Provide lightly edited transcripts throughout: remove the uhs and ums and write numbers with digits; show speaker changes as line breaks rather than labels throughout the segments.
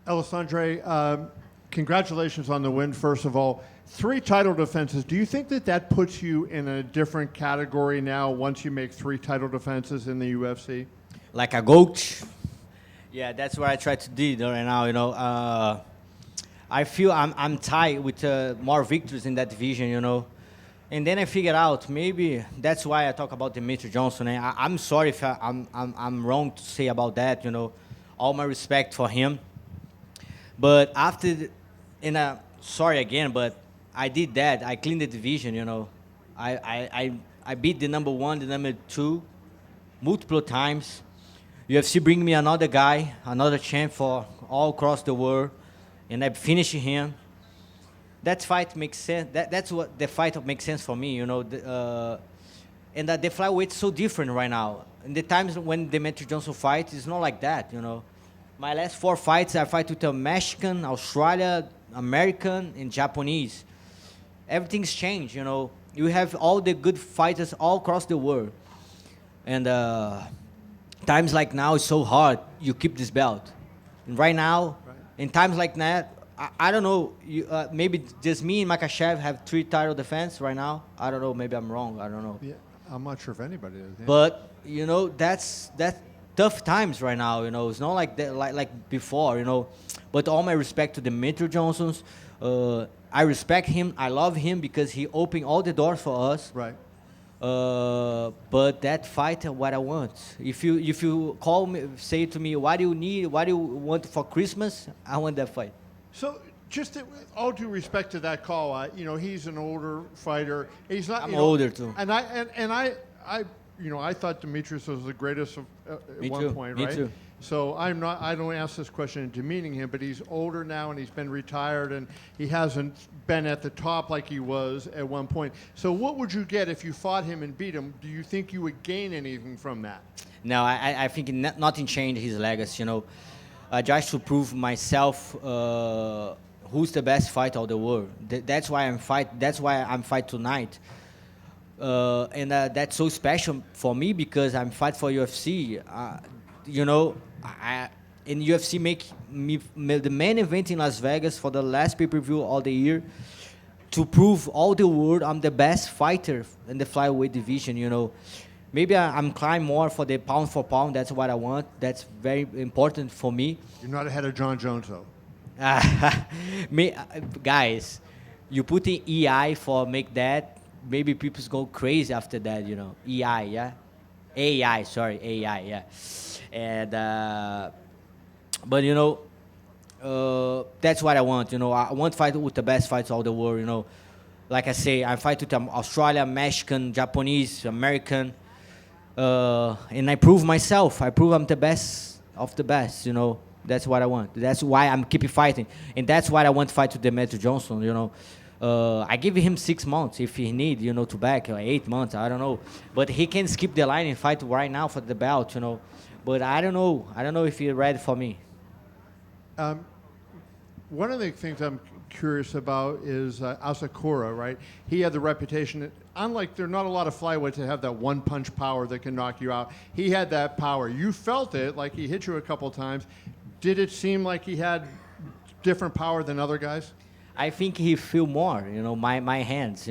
Alexandre, congratulations on the win, first of all. 3 title defenses. Do you think that puts you in a different category now once you make 3 title defenses in the UFC?
Like a goat? Yeah, that's what I try to do right now. I feel I'm tied with more victories in that division. And then I figured out maybe that's why I talk about Demetrious Johnson. And I'm sorry if I'm wrong to say about that. All my respect for him. But after, sorry again, but I did that. I cleaned the division. I beat the number 1, the number 2, multiple times. UFC bring me another guy, another champ for all across the world, and I finish him. That fight makes sense. That's what the fight makes sense for me, and the flyweight is so different right now. In the times when Demetrious Johnson fights, it's not like that, My last 4 fights, I fight with a Mexican, Australia, American, and Japanese. Everything's changed, You have all the good fighters all across the world, and times like now is so hard. You keep this belt, and right now, in times like that, I don't know. Maybe just me and Makachev have 3 title defense right now. I don't know. Maybe I'm wrong. I don't know.
Yeah, I'm not sure if anybody is. Yeah.
But that's tough times right now. It's not like that, like before. But all my respect to Demetrious Johnson. I respect him. I love him because he opened all the doors for us.
Right.
But that fight, what I want. If you call me, say to me, what do you need? What do you want for Christmas? I want that fight.
So, just all due respect to that call, he's an older fighter. He's not.
I'm older too.
And I thought Demetrious was the greatest at one point, right?
Me too.
So I don't ask this question in demeaning him, but he's older now and he's been retired and he hasn't been at the top like he was at one point. So what would you get if you fought him and beat him? Do you think you would gain anything from that?
No, I think nothing changed his legacy. Just to prove myself who's the best fighter of the world. That's why I'm fight. That's why I'm fight tonight. And that's so special for me because I'm fight for UFC. In UFC make me the main event in Las Vegas for the last pay-per-view all the year to prove all the world I'm the best fighter in the flyweight division. Maybe I'm climb more for the pound for pound. That's what I want. That's very important for me.
You're not ahead of John Jones, though.
Guys, you put in EI for make that. Maybe people go crazy after that, EI, yeah? AI, yeah. And, but, that's what I want, I want to fight with the best fights of the world, Like I say, I fight with Australia, Mexican, Japanese, American, and I prove myself. I prove I'm the best of the best, That's what I want. That's why I'm keeping fighting. And that's why I want to fight with Demetrious Johnson, I give him 6 months if he need, to back, or 8 months, I don't know. But he can skip the line and fight right now for the belt, But I don't know. I don't know if he's ready for me.
One of the things I'm curious about is Asakura, right? He had the reputation, unlike there are not a lot of flyweights that have that one-punch power that can knock you out. He had that power. You felt it, like he hit you a couple times. Did it seem like he had different power than other guys?
I think he feel more, my hands,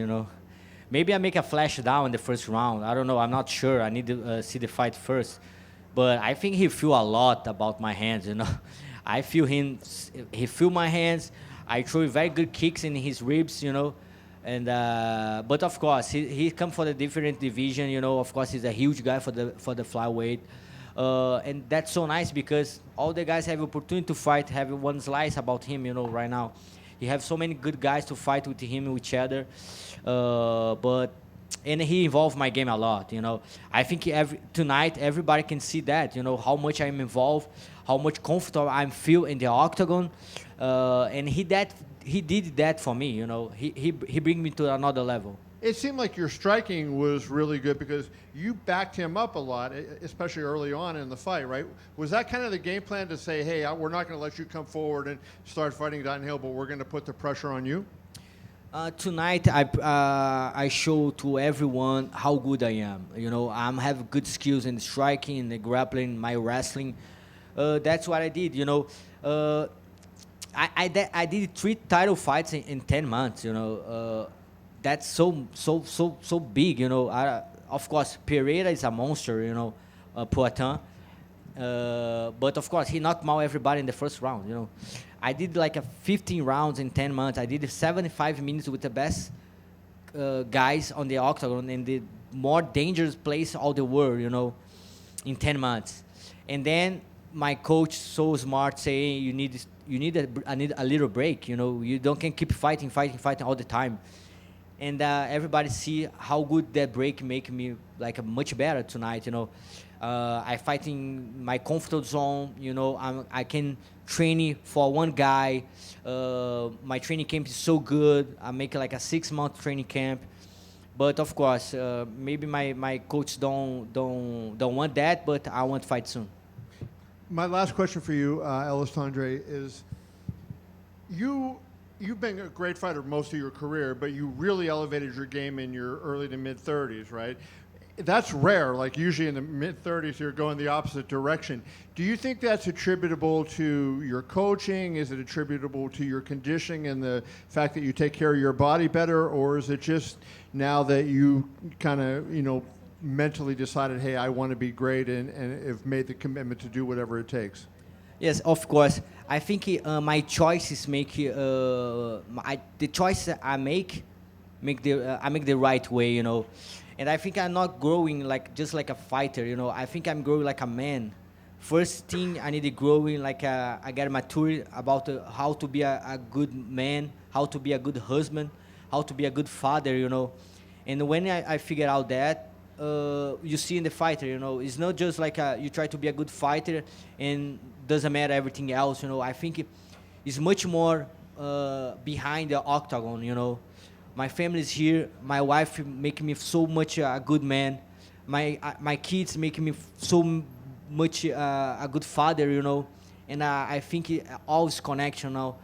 Maybe I make a flash down in the first round. I don't know. I'm not sure. I need to see the fight first. But I think he feel a lot about my hands, I feel him. He feel my hands. I throw very good kicks in his ribs, And but of course, he come for the different division, Of course, he's a huge guy for the flyweight. And that's so nice because all the guys have opportunity to fight, have one slice about him, right now. You have so many good guys to fight with him, with each other. And he involved my game a lot, I think tonight everybody can see that, how much I'm involved, how much comfortable I feel in the octagon. And he did that for me, He bring me to another level.
It seemed like your striking was really good because you backed him up a lot, especially early on in the fight, right? Was that kind of the game plan to say, hey, we're not going to let you come forward and start fighting downhill, but we're going to put the pressure on you?
Tonight, I show to everyone how good I am. I have good skills in the striking, in the grappling, my wrestling. That's what I did, I did 3 title fights in 10 months, you know. That's so big, you know. Of course, Pereira is a monster, you know, Poitin. But of course, he knocked out everybody in the first round, you know. I did like a 15 rounds in 10 months. I did 75 minutes with the best guys on the octagon in the more dangerous place all the world, you know, in 10 months. And then my coach, so smart, saying you need a little break, you know. You can keep fighting all the time. And everybody see how good that break make me like much better tonight, you know. I fight in my comfort zone, you know. I can train for one guy. My training camp is so good. I make like a 6-month training camp. But of course, maybe my coach don't want that, but I want to fight soon.
My last question for you, Alexandre, is you've been a great fighter most of your career, but you really elevated your game in your early to mid 30s, right? That's rare. Like usually in the mid 30s, you're going the opposite direction. Do you think that's attributable to your coaching? Is it attributable to your conditioning and the fact that you take care of your body better, or is it just now that you kind of, you know, mentally decided, hey, I want to be great and have made the commitment to do whatever it takes?
Yes, of course. I think my choices make the choice I make the right way, you know. And I think I'm not growing like just like a fighter, you know. I think I'm growing like a man. First thing I need to growing like I get mature about how to be a good man, how to be a good husband, how to be a good father, you know. And when I figure out that, you see in the fighter, you know, it's not just like you try to be a good fighter and doesn't matter everything else, you know. I think it's much more behind the octagon, you know. My family is here. My wife making me so much a good man. My kids making me so much a good father, you know. And I think all is connection now.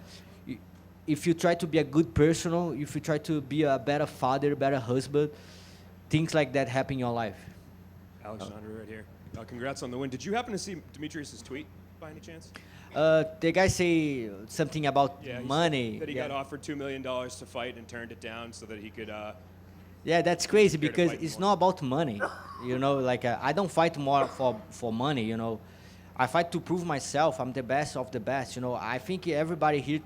If you try to be a good person, if you try to be a better father, better husband, things like that happen in your life.
Alexandre right here. Congrats on the win. Did you happen to see Demetrious' tweet by any chance?
The guy say something about money.
That he got offered $2 million to fight and turned it down so that he could.
Yeah, that's crazy because it's not about money. You know, like I don't fight more for money, you know. I fight to prove myself. I'm the best of the best, you know. I think everybody here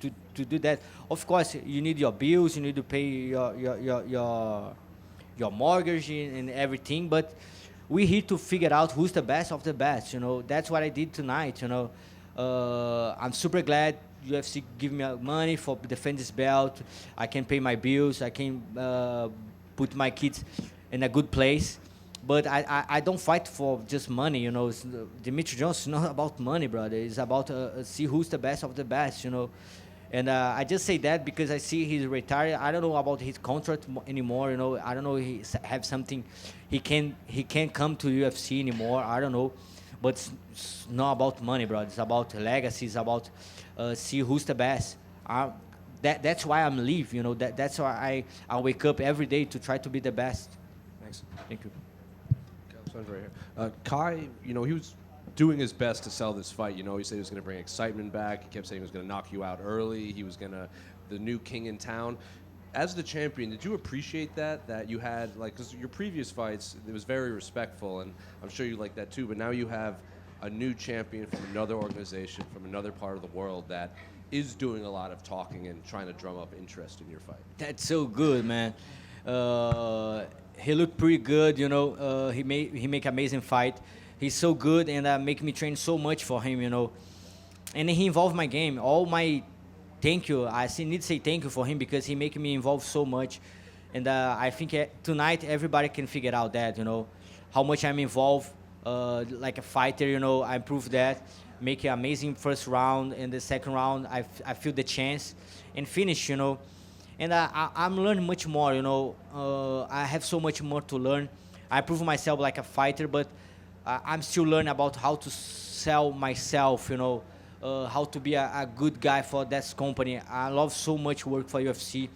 to do that. Of course, you need your bills, you need to pay your mortgage and everything, but we're here to figure out who's the best of the best, you know. That's what I did tonight, you know. I'm super glad UFC give me money for defend this belt. I can pay my bills. I can put my kids in a good place. But I don't fight for just money, you know. Demetrious Jones is not about money, brother. It's about see who's the best of the best, you know. And I just say that because I see he's retired. I don't know about his contract anymore, you know. I don't know if he have something. He can't come to UFC anymore. I don't know. But it's not about money, bro. It's about legacy. It's about see who's the best. That's why I'm live, you know. That's why I wake up every day to try to be the best.
Thanks.
Thank you.
Right here. Kai, you know, he was doing his best to sell this fight. You know, he said he was going to bring excitement back. He kept saying he was going to knock you out early. He was going to, the new king in town. As the champion, did you appreciate that you had, like, because your previous fights, it was very respectful, and I'm sure you like that too, but now you have a new champion from another organization, from another part of the world that is doing a lot of talking and trying to drum up interest in your fight.
That's so good, man. He looked pretty good, you know. He make amazing fight. He's so good and make me train so much for him, you know. And he involved my game. All my thank you. I need to say thank you for him because he make me involved so much. And I think tonight everybody can figure out that, you know, how much I'm involved like a fighter, you know. I proved that. Make an amazing first round. And the second round, I feel the chance and finish, you know. And I'm learning much more, you know. I have so much more to learn. I prove myself like a fighter, but I'm still learning about how to sell myself, you know, how to be a good guy for that company. I love so much work for UFC.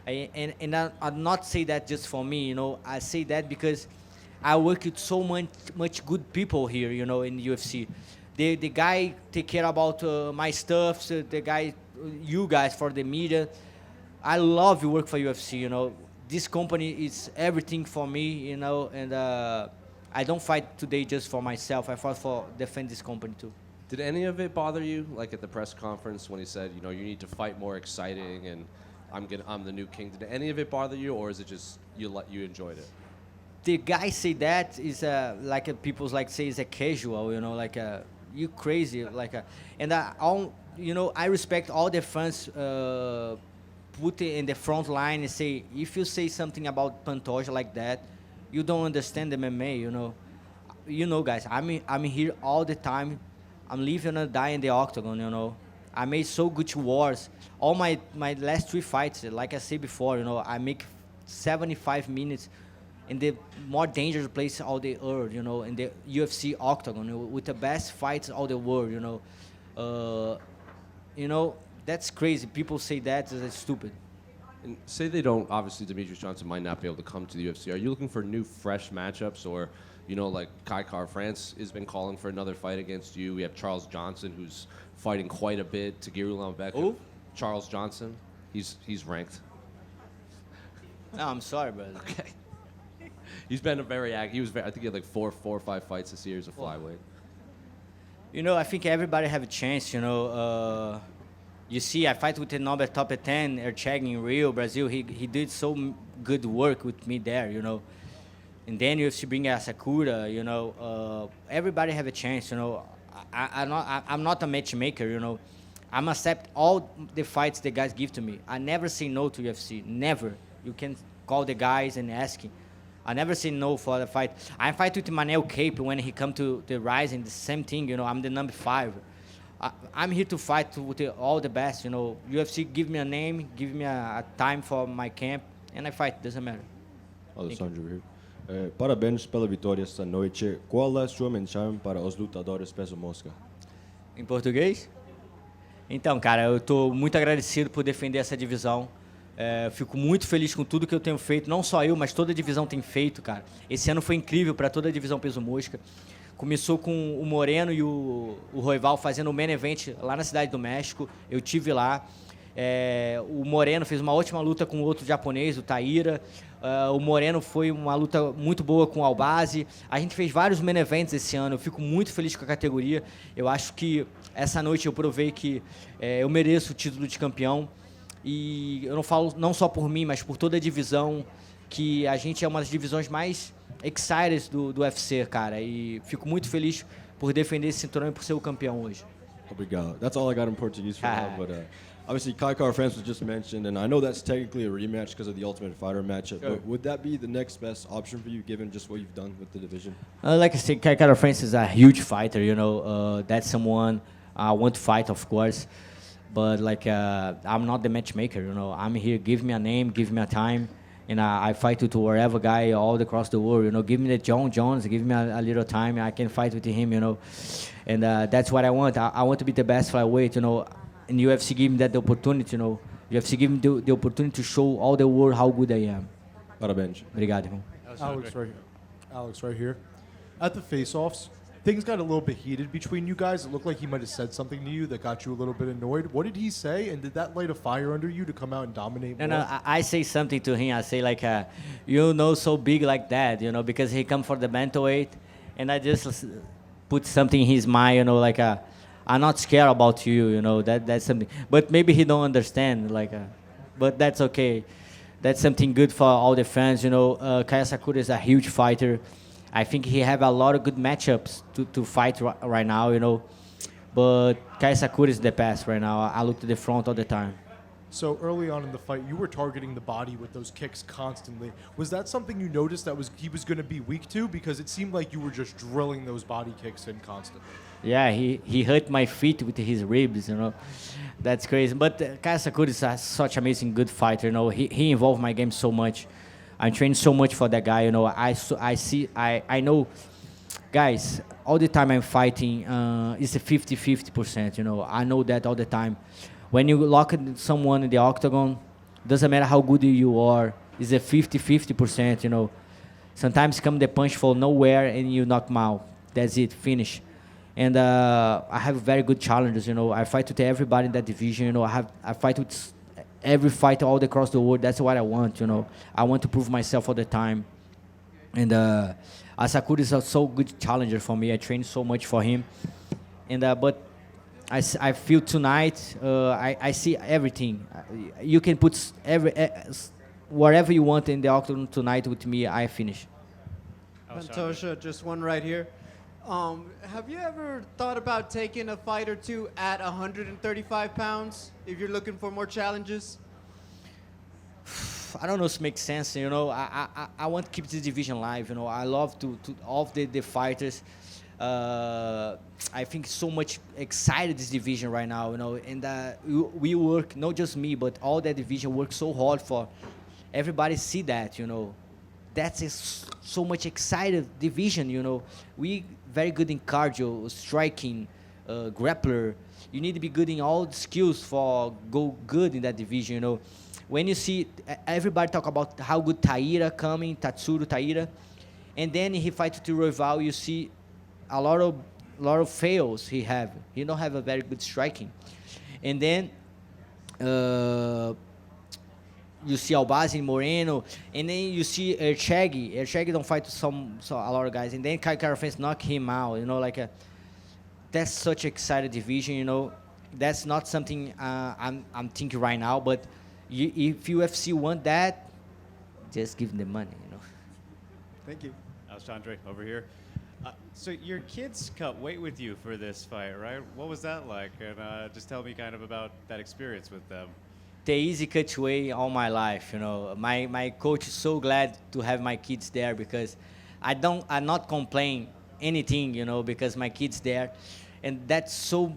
And I not say that just for me, you know. I say that because I work with so much good people here, you know, in UFC. The guy take care about my stuff. So the guy, you guys for the media. I love to work for UFC. You know, this company is everything for me. You know, and I don't fight today just for myself. I fight for defend this company too.
Did any of it bother you, like at the press conference when he said, you know, you need to fight more exciting and I'm the new king? Did any of it bother you, or is it just you enjoyed it?
The guy say that is like people like say is a casual, you know, like you crazy, like and I respect all the fans put it in the front line and say if you say something about Pantoja like that, you don't understand the MMA, you know, guys. I'm here all the time. I'm living and dying in the octagon, you know. I made so good wars. All my last 3 fights, like I said before, you know, I make 75 minutes in the more dangerous place of the earth, you know, in the UFC octagon, you know, with the best fights of the world, you know. That's crazy. People say that is stupid.
And say they don't, obviously Demetrious Johnson might not be able to come to the UFC. Are you looking for new, fresh matchups, or, you know, like Kai France has been calling for another fight against you. We have Charles Johnson, who's fighting quite a bit. Tagiru Lambek.
Who?
Charles Johnson. He's ranked.
No, I'm sorry, brother.
Okay. He's been a very active. I think he had like four or five fights this year as a flyweight.
You know, I think everybody have a chance, you know. You see, I fight with another top 10, Ercheg in Rio, Brazil. He did so good work with me there, you know. And then you have to bring Asakura, you know. Everybody have a chance, you know. I'm not a matchmaker, you know. I'm accept all the fights the guys give to me. I never say no to UFC, never. You can call the guys and ask him. I never say no for the fight. I fight with Manel Cape when he come to the Rising, the same thing, you know. I'm the number 5. I'm here to fight with all the best, you know. UFC give me a name, give me a time for my camp, and I fight, doesn't matter.
Alexandre here. Parabéns pela vitória esta noite. Qual é a sua mensagem para os lutadores peso mosca?
Em português? Então, cara, eu tô muito agradecido por defender essa divisão. Fico muito feliz com tudo que eu tenho feito. Não só eu, mas toda a divisão tem feito, cara. Esse ano foi incrível para toda a divisão peso mosca. Começou com o Moreno e o Royval fazendo o main event lá na Cidade do México. Eu tive lá. O Moreno fez uma ótima luta com outro japonês, o Taira. O Moreno foi uma luta muito boa com o Albazi. A gente fez vários main events esse ano. Eu fico muito feliz com a categoria. Eu acho que essa noite eu provei que eu mereço o título de campeão. E eu não falo não só por mim, mas por toda a divisão, que a gente é uma das divisões mais excited do UFC, cara. E fico muito feliz por defender esse cinturão e por ser o campeão hoje.
Obrigado. That's all I got in Portuguese for now, but obviously Kai France was just mentioned, and I know that's technically a rematch because of the Ultimate Fighter matchup,
Sure.
but would that be the next best option for you, given just what you've done with the division?
Like I said, Kai France is a huge fighter, you know. That's someone I want to fight, of course. But like I'm not the matchmaker, you know. I'm here. Give me a name, give me a time, and I fight with wherever guy all across the world. You know, give me the John Jones, give me a little time. I can fight with him, you know. And that's what I want. I want to be the best flyweight, you know. And UFC give me that opportunity, you know. UFC give me the opportunity to show all the world how good I am.
Parabéns.
Obrigado, irmão.
Alex right here. At the face-offs, things got a little bit heated between you guys. It looked like he might have said something to you that got you a little bit annoyed. What did he say, and did that light a fire under you to come out and dominate more?
No, I say something to him. I say like, you know, so big like that, you know, because he come for the bantamweight, and I just put something in his mind, you know, like, I'm not scared about you, you know, that's something. But maybe he don't understand, like, but that's okay. That's something good for all the fans, you know. Kai Asakura is a huge fighter. I think he have a lot of good matchups to fight right now, you know. But Kai Asakura is the best right now. I look to the front all the time.
So early on in the fight, you were targeting the body with those kicks constantly. Was that something you noticed that he was going to be weak to? Because it seemed like you were just drilling those body kicks in constantly.
Yeah, he hurt my feet with his ribs, you know. That's crazy. But Kai Asakura is such amazing good fighter, you know. He involved my game so much. I'm training so much for that guy, you know. I know, guys, all the time I'm fighting, it's a 50-50%, you know. I know that all the time. When you lock someone in the octagon, doesn't matter how good you are, it's a 50-50%, you know. Sometimes come the punch from nowhere and you knock him out. That's it, finish. And I have very good challenges. You know, I fight with everybody in that division. You know, I fight with every fighter all across the world. That's what I want. You know, I want to prove myself all the time. And Asakura is a so good challenger for me. I train so much for him. And but I feel tonight I see everything. You can put whatever you want in the octagon tonight with me. I finish.
Pantoja, just one right here. Have you ever thought about taking a fight or two at 135 pounds if you're looking for more challenges?
I don't know if it makes sense. You know, I want to keep this division live. You know, I love to all of the fighters. I think so much excited this division right now. You know, and we work, not just me, but all that division works so hard for everybody see that. You know, that's so much excited division. You know, we very good in cardio, striking, grappler. You need to be good in all the skills for go good in that division. You know. When you see everybody talk about how good Taira coming, Tatsuro Taira, and then he fights to rival, you see a lot of fails he have. He don't have a very good striking, and then you see Albazi Moreno, and then you see Erchegi. Erchegi don't fight to a lot of guys, and then Kai Kara-France knock him out. You know, like that's such excited division. You know, that's not something I'm thinking right now, but. If UFC want that, just give them the money, you know.
Thank you.
Alexandre, over here. So your kids cut weight with you for this fight, right? What was that like? And just tell me kind of about that experience with them.
The easy cut weight all my life, you know. My coach is so glad to have my kids there because I not complain anything, you know, because my kids there, and that's so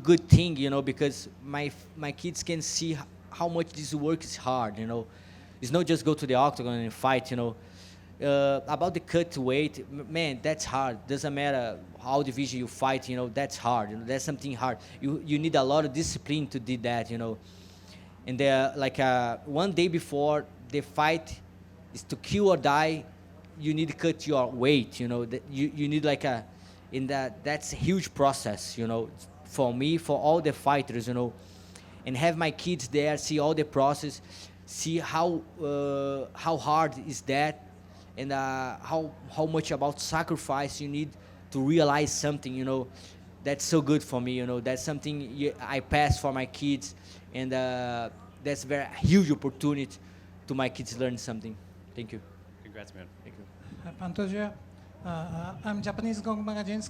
good thing, you know, because my kids can see how much this work is hard, you know. It's not just go to the octagon and fight, you know. About the cut weight, man, that's hard. Doesn't matter how division you fight, you know, that's hard. You know, that's something hard. You need a lot of discipline to do that, you know. And like one day before the fight is to kill or die, you need to cut your weight, you know. You need like that's a huge process, you know, for me, for all the fighters, you know. And have my kids there, see all the process, see how hard is that, and how much about sacrifice you need to realize something, you know. That's so good for me, you know. That's something I pass for my kids, and that's a very huge opportunity to my kids learn something. Thank you.
Congrats, man.
Thank you.
Pantoja, I'm Japanese Gong Magazine's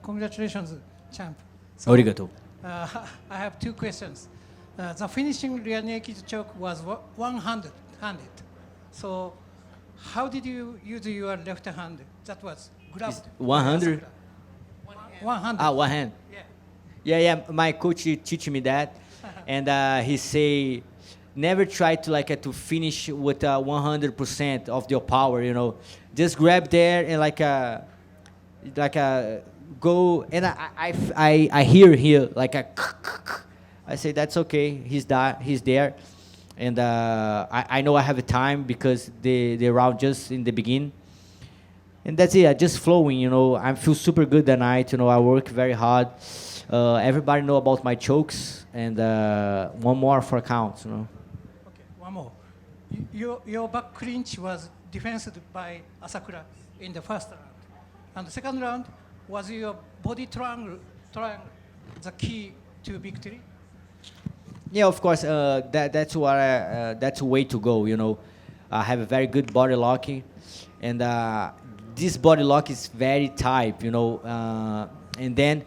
congratulations, champ.
Arigato.
I have two questions. The finishing rear naked choke was one-handed. So how did you use your left hand? That was grabbed.
100?
One hand.
One hand. Yeah. My coach teach me that, and he say, never try to to finish with 100% of your power. You know, just grab there and go. And I hear here like a. I say that's okay. He's there, and I know I have a time because the round just in the beginning. And that's it. Just flowing, you know. I feel super good that night. You know, I work very hard. Everybody know about my chokes, and one more for count. You know.
Okay, one more. Your back clinch was defended by Asakura in the first round, and the second round was your body triangle the key to victory.
Yeah, of course. That's the way to go. You know, I have a very good body locking, and this body lock is very tight, you know, and then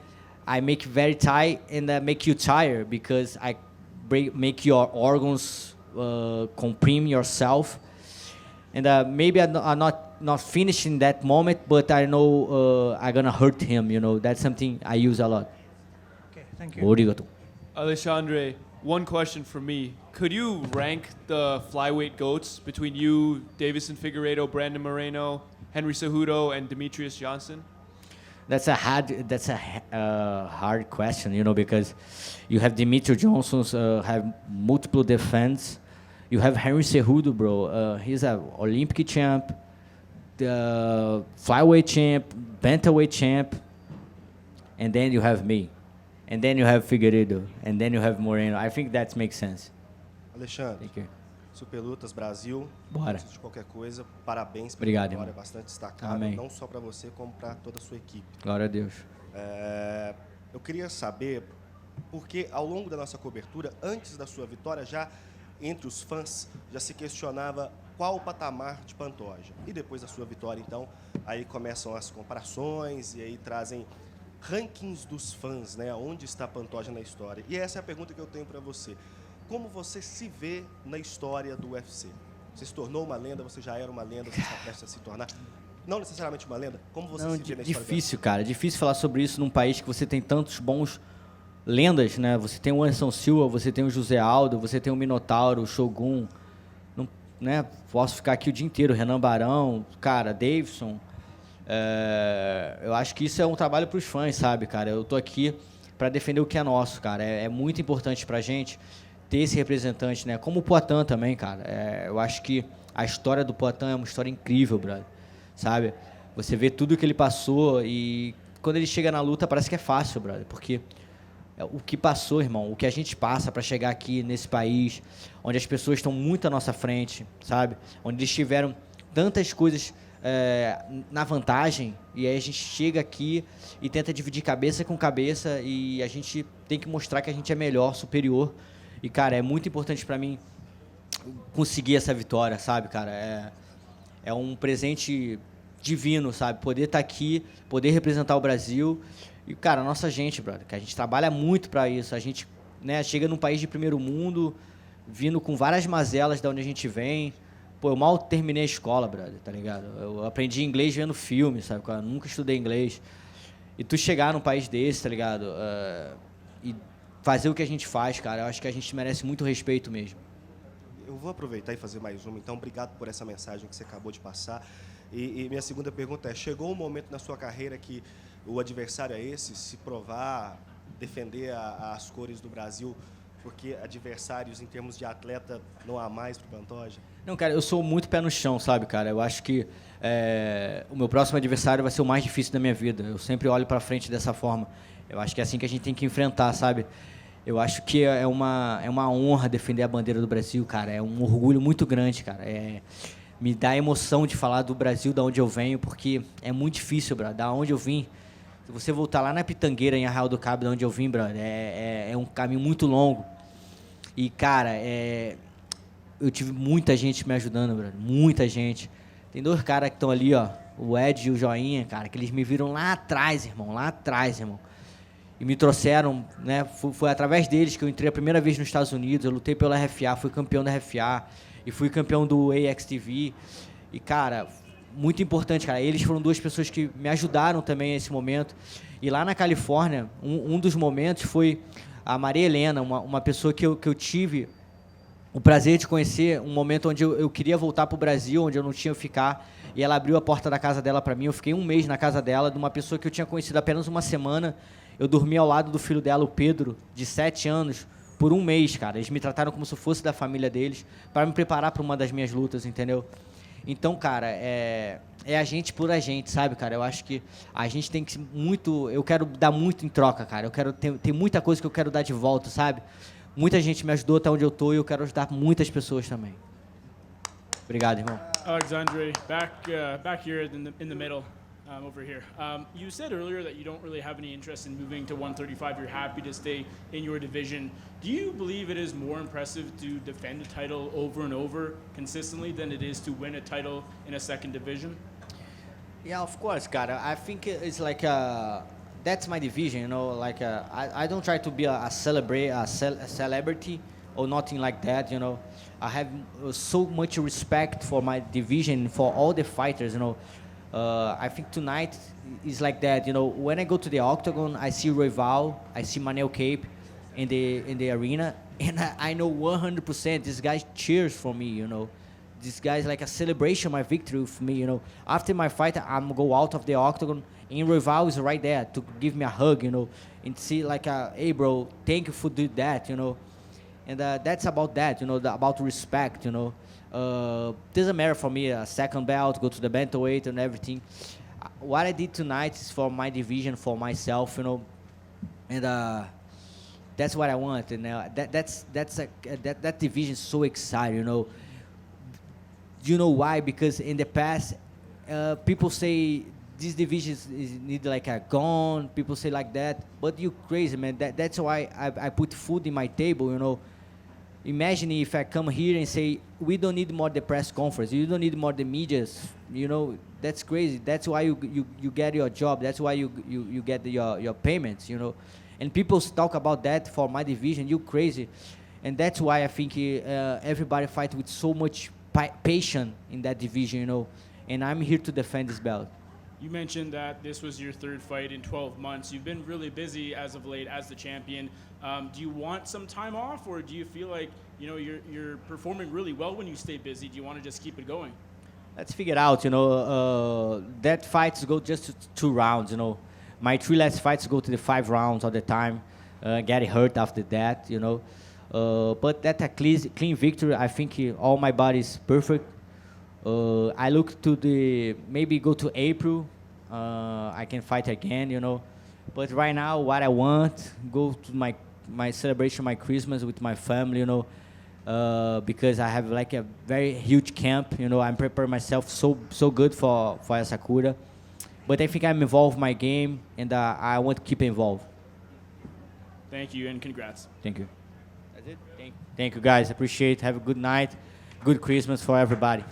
I make it very tight and make you tired because I make your organs comprime yourself, and maybe I'm not finishing that moment, but I know I'm gonna hurt him, you know. That's something I use a lot.
Okay, thank you.
Arigato.
Alexandre, one question from me. Could you rank the flyweight GOATs between you, Davison Figueiredo, Brandon Moreno, Henry Cejudo, and Demetrious Johnson?
That's a hard question, you know, because you have Demetrious Johnson's have multiple defense. You have Henry Cejudo, bro. He's an Olympic champ, the flyweight champ, bantamweight champ. and then you have me, and then you have Figueiredo, and then you have Moreno. I think that makes sense.
Alexandre,
Thank you.
Superlutas Brasil,
Bora.
antes de qualquer coisa, parabéns pela
Obrigado,
vitória,
irmão.
bastante destacada,
Amém.
não só para você, como para toda a sua equipe.
Glória a Deus.
Eu queria saber, porque ao longo da nossa cobertura, antes da sua vitória, já entre os fãs, já se questionava qual o patamar de Pantoja. E depois da sua vitória, então, aí começam as comparações e aí trazem rankings dos fãs, né? Onde está Pantoja na história? E essa é a pergunta que eu tenho para você. Como você se vê na história do UFC? Você se tornou uma lenda, você já era uma lenda, você está prestes a se tornar... Não necessariamente uma lenda, como você
Não,
se vê na história do UFC?
difícil, cara. Difícil falar sobre isso num país que você tem tantos bons lendas, né? Você tem o Anderson Silva, você tem o José Aldo, você tem o Minotauro, o Shogun. Não, né? Posso ficar aqui o dia inteiro. Renan Barão, cara, Davidson. Eu acho que isso é um trabalho para os fãs, sabe, cara? Eu tô aqui para defender o que é nosso, cara. É muito importante pra gente ter esse representante, né? Como o Poatan também, cara. Eu acho que a história do Poatan é uma história incrível, brother. Sabe? Você vê tudo que ele passou e quando ele chega na luta parece que é fácil, brother. Porque o que passou, irmão, o que a gente passa para chegar aqui nesse país, onde as pessoas estão muito à nossa frente, sabe? Onde eles tiveram tantas coisas na vantagem e aí a gente chega aqui e tenta dividir cabeça com cabeça e a gente tem que mostrar que a gente é melhor, superior. E, cara, é muito importante para mim conseguir essa vitória, sabe, cara? É um presente divino, sabe? Poder estar aqui, poder representar o Brasil. E, cara, a nossa gente, brother, que a gente trabalha muito para isso. A gente, né, chega num país de primeiro mundo, vindo com várias mazelas de onde a gente vem. Pô, eu mal terminei a escola, brother, tá ligado? Eu aprendi inglês vendo filme, sabe? Eu nunca estudei inglês. E tu chegar num país desse, tá ligado? E fazer o que a gente faz, cara, eu acho que a gente merece muito respeito mesmo.
Eu vou aproveitar e fazer mais uma, então obrigado por essa mensagem que você acabou de passar. E minha segunda pergunta é, chegou um momento na sua carreira que o adversário é esse, se provar, defender as cores do Brasil, porque adversários em termos de atleta não há mais para o Pantoja?
Não, cara, eu sou muito pé no chão, sabe, cara? Eu acho que o meu próximo adversário vai ser o mais difícil da minha vida. Eu sempre olho para frente dessa forma. Eu acho que é assim que a gente tem que enfrentar, sabe? Eu acho que é uma honra defender a bandeira do Brasil, cara. É um orgulho muito grande, cara. Me dá emoção de falar do Brasil, da onde eu venho, porque é muito difícil, brother. Da onde eu vim, se você voltar lá na Pitangueira, em Arraial do Cabo, da onde eu vim, brother, é um caminho muito longo. E, cara, eu tive muita gente me ajudando, brother. Muita gente. Tem 2 caras que estão ali, ó, o Ed e o Joinha, cara, que eles me viram lá atrás, irmão. E me trouxeram, né? Foi através deles que eu entrei a primeira vez nos Estados Unidos. Eu lutei pela RFA, fui campeão da RFA e fui campeão do AXTV. E, cara, muito importante, cara. Eles foram 2 pessoas que me ajudaram também nesse momento. E lá na Califórnia, um dos momentos foi a Maria Helena, uma pessoa que eu tive o prazer de conhecer, um momento onde eu queria voltar para o Brasil, onde eu não tinha que ficar. E ela abriu a porta da casa dela para mim. Eu fiquei 1 mês na casa dela, de uma pessoa que eu tinha conhecido apenas uma semana. Eu dormi ao lado do filho dela, o Pedro, de 7 anos, por 1 mês, cara. Eles me trataram como se fosse da família deles, para me preparar para uma das minhas lutas, entendeu? Então, cara, é a gente por a gente, sabe, cara? Eu acho que a gente tem que ser muito... Eu quero dar muito em troca, cara. Eu quero ter muita coisa que eu quero dar de volta, sabe? Muita gente me ajudou até onde eu tô e eu quero ajudar muitas pessoas também. Obrigado, irmão.
Alexandre, back here in the middle. Over here. You said earlier that you don't really have any interest in moving to 135. You're happy to stay in your division. Do you believe it is more impressive to defend a title over and over consistently than it is to win a title in a second division?
Yeah, of course, cara. I think it's like that's my division, you know. Like I don't try to be a celebrity or nothing like that, you know. I have so much respect for my division, for all the fighters, you know. I think tonight is like that, you know. When I go to the octagon, I see Royval, I see Manel Cape in the arena, and I know 100% this guy cheers for me, you know. This guy's like a celebration, my victory for me, you know. After my fight, I'm go out of the octagon, and Royval is right there to give me a hug, you know, and see like, hey bro, thank you for doing that, you know. And that's about that, you know, about respect, you know. Doesn't matter for me, a second belt, go to the bantamweight and everything. what I did tonight is for my division, for myself, you know, and that's what I want. And that division is so exciting, you know. You know why? Because in the past, people say this division is need like a gun. People say like that, but you crazy, man. That's why I put food in my table, you know. Imagine if I come here and say, we don't need more the press conference. You don't need more the medias. You know, that's crazy. That's why you get your job. That's why you get your payments, you know. And people talk about that for my division. You crazy. And that's why I think everybody fight with so much patience in that division, you know. And I'm here to defend this belt.
You mentioned that this was your third fight in 12 months. You've been really busy as of late as the champion. Do you want some time off, or do you feel like you're performing really well when you stay busy? Do you want to just keep it going?
Let's figure it out, you know. That fights go just to 2 rounds, you know. My 3 last fights go to the 5 rounds all the time. Get hurt after that, you know. But that's a clean victory. I think all my body is perfect. I look to maybe go to April. I can fight again, you know. But right now, what I want, go to my celebration, my Christmas with my family, you know. Because I have like a very huge camp, you know. I'm preparing myself so good for Asakura. But I think I'm involved in my game, and I want to keep involved.
Thank you, and congrats.
Thank you. That's it. Thank you, guys. Appreciate it. Have a good night. Good Christmas for everybody.